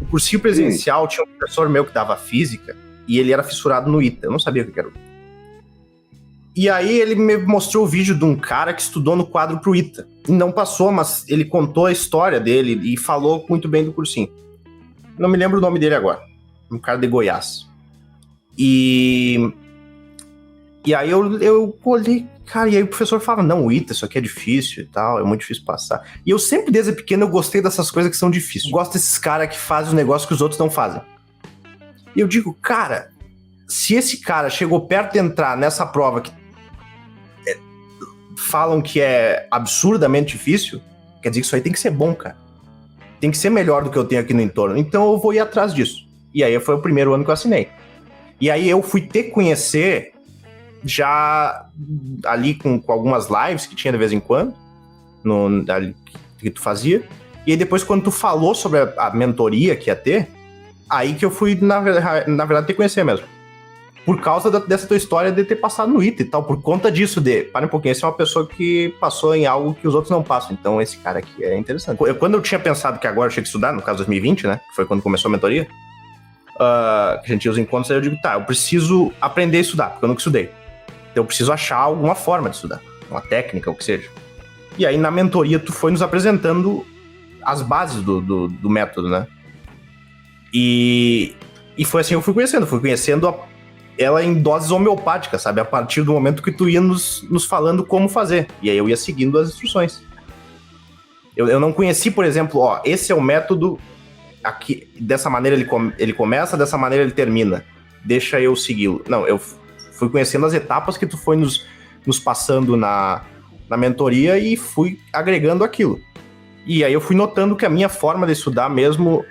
cursinho presencial tinha um professor meu que dava física e ele era fissurado no ITA. Eu não sabia o que era. E aí ele me mostrou o vídeo de um cara que estudou no quadro pro ITA. E não passou, mas ele contou a história dele e falou muito bem do cursinho. Não me lembro o nome dele agora. Um cara de Goiás. E aí eu olhei, cara, e aí o professor falava, não, o ITA, isso aqui é difícil e tal, é muito difícil passar. E eu sempre, desde pequeno, eu gostei dessas coisas que são difíceis. Eu gosto desses caras que fazem os negócios que os outros não fazem. E eu digo, cara, se esse cara chegou perto de entrar nessa prova que falam que é absurdamente difícil, quer dizer que isso aí tem que ser bom, cara. Tem que ser melhor do que eu tenho aqui no entorno. Então eu vou ir atrás disso. E aí foi o primeiro ano que eu assinei. E aí eu fui ter que conhecer já ali com algumas lives que tinha de vez em quando, ali, que tu fazia. E aí depois, quando tu falou sobre a mentoria que ia ter, aí que eu fui, na verdade, ter que conhecer mesmo. Por causa dessa tua história de ter passado no ITA e tal, por conta disso para um pouquinho, essa é uma pessoa que passou em algo que os outros não passam, então esse cara aqui é interessante. Quando eu tinha pensado que agora eu tinha que estudar, no caso 2020, né, que foi quando começou a mentoria, que a gente tinha os encontros, aí eu digo, tá, eu preciso aprender a estudar, porque eu nunca estudei. Então eu preciso achar alguma forma de estudar, uma técnica, o que seja. E aí na mentoria tu foi nos apresentando as bases do método, né? E foi assim, eu fui conhecendo ela em doses homeopáticas, sabe? A partir do momento que tu ia nos falando como fazer. E aí eu ia seguindo as instruções. Eu não conheci, por exemplo, esse é o método, aqui, dessa maneira ele começa, dessa maneira ele termina. Deixa eu segui-lo. Não, eu fui conhecendo as etapas que tu foi nos passando na mentoria e fui agregando aquilo. E aí eu fui notando que a minha forma de estudar mesmo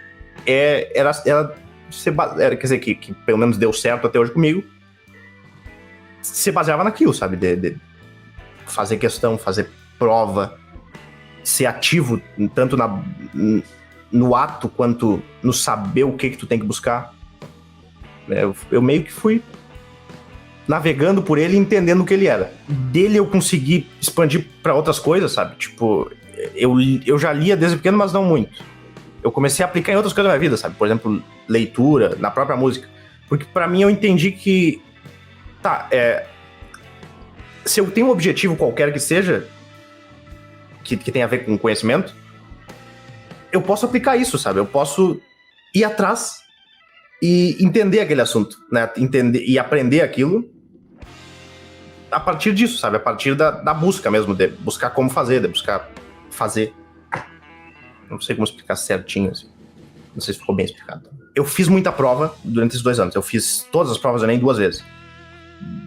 era quer dizer, que pelo menos deu certo até hoje comigo, se baseava naquilo, sabe? De fazer questão, fazer prova, ser ativo tanto no ato quanto no saber o que tu tem que buscar. Eu meio que fui navegando por ele e entendendo o que ele era. Dele eu consegui expandir para outras coisas, sabe? Tipo, eu já lia desde pequeno, mas não muito. Eu comecei a aplicar em outras coisas da minha vida, sabe? Por exemplo, leitura, na própria música. Porque pra mim eu entendi que, se eu tenho um objetivo qualquer que seja, que tem a ver com conhecimento, eu posso aplicar isso, sabe? Eu posso ir atrás e entender aquele assunto, né? Entender e aprender aquilo a partir disso, sabe? A partir da busca mesmo, de buscar como fazer, de buscar fazer. Não sei como explicar certinho, assim. Não sei se ficou bem explicado. Eu fiz muita prova durante esses 2 anos. Eu fiz todas as provas, eu nem 2 vezes.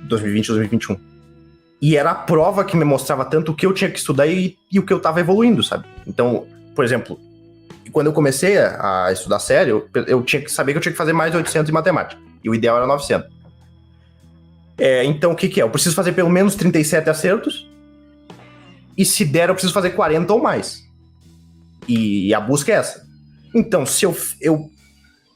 2020 e 2021. E era a prova que me mostrava tanto o que eu tinha que estudar e o que eu tava evoluindo, sabe? Então, por exemplo, quando eu comecei a estudar sério, eu tinha que saber que eu tinha que fazer mais de 800 em matemática. E o ideal era 900. Então, o que é? Eu preciso fazer pelo menos 37 acertos. E se der, eu preciso fazer 40 ou mais. E a busca é essa. Então, se eu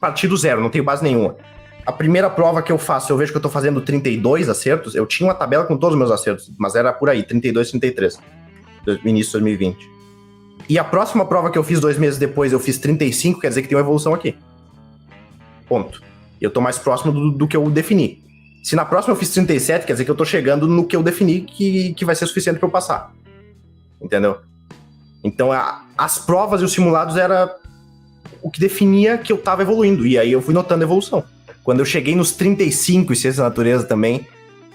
partir do zero, não tenho base nenhuma, a primeira prova que eu faço, eu vejo que eu tô fazendo 32 acertos, eu tinha uma tabela com todos os meus acertos, mas era por aí, 32, 33, no início de 2020. E a próxima prova que eu fiz 2 meses depois, eu fiz 35, quer dizer que tem uma evolução aqui. Ponto. Eu tô mais próximo do que eu defini. Se na próxima eu fiz 37, quer dizer que eu tô chegando no que eu defini que vai ser suficiente pra eu passar. Entendeu? Então, as provas e os simulados era o que definia que eu tava evoluindo. E aí eu fui notando a evolução. Quando eu cheguei nos 35 e ciência da natureza também,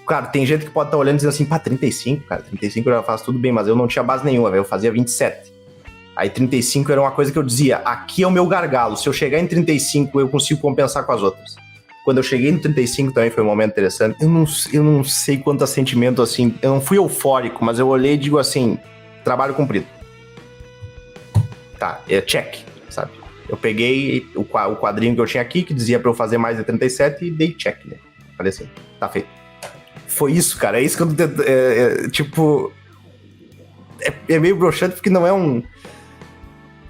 cara, tem gente que pode estar olhando e dizendo assim, 35, cara, 35 eu já faço tudo bem, mas eu não tinha base nenhuma, eu fazia 27. Aí 35 era uma coisa que eu dizia, aqui é o meu gargalo, se eu chegar em 35 eu consigo compensar com as outras. Quando eu cheguei no 35 também foi um momento interessante. Eu não sei quanto sentimento assim, eu não fui eufórico, mas eu olhei e digo assim, trabalho cumprido. Tá, check, sabe? Eu peguei o quadrinho que eu tinha aqui, que dizia pra eu fazer mais de 37 e dei check, né? Falei assim, tá feito. Foi isso, cara, é isso que eu tipo... É meio broxante porque não é um...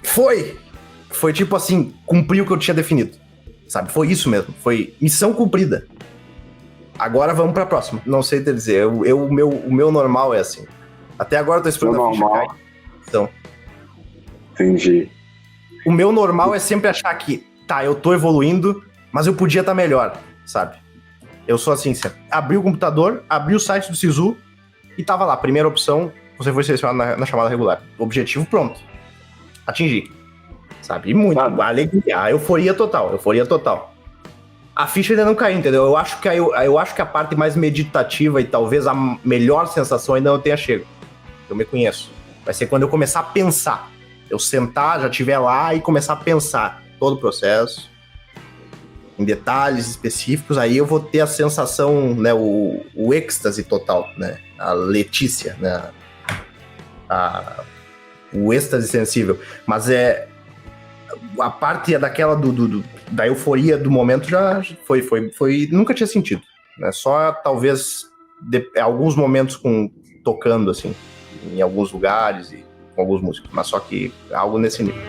Foi tipo assim, cumpriu o que eu tinha definido, sabe? Foi isso mesmo, foi missão cumprida. Agora vamos pra próxima. Não sei te dizer, o meu normal é assim. Até agora eu tô esperando a ficha cair. Então... Entendi. O meu normal é sempre achar que, tá, eu tô evoluindo, mas eu podia estar melhor, sabe? Eu sou assim, você abri o computador, abri o site do Sisu e tava lá, primeira opção, você foi selecionado na chamada regular. Objetivo pronto. Atingi. Sabe? E muito. A alegria, a euforia total. A ficha ainda não caiu, entendeu? Eu acho que a parte mais meditativa e talvez a melhor sensação ainda não tenha chego. Eu me conheço. Vai ser quando eu começar a pensar. Eu sentar, já estiver lá e começar a pensar todo o processo, em detalhes específicos, aí eu vou ter a sensação, né, o êxtase total, né? A Letícia, né? O êxtase sensível. Mas a parte daquela da euforia do momento já foi nunca tinha sentido, né? Só talvez alguns momentos tocando assim em alguns lugares e com alguns músicos, mas só que algo nesse nível.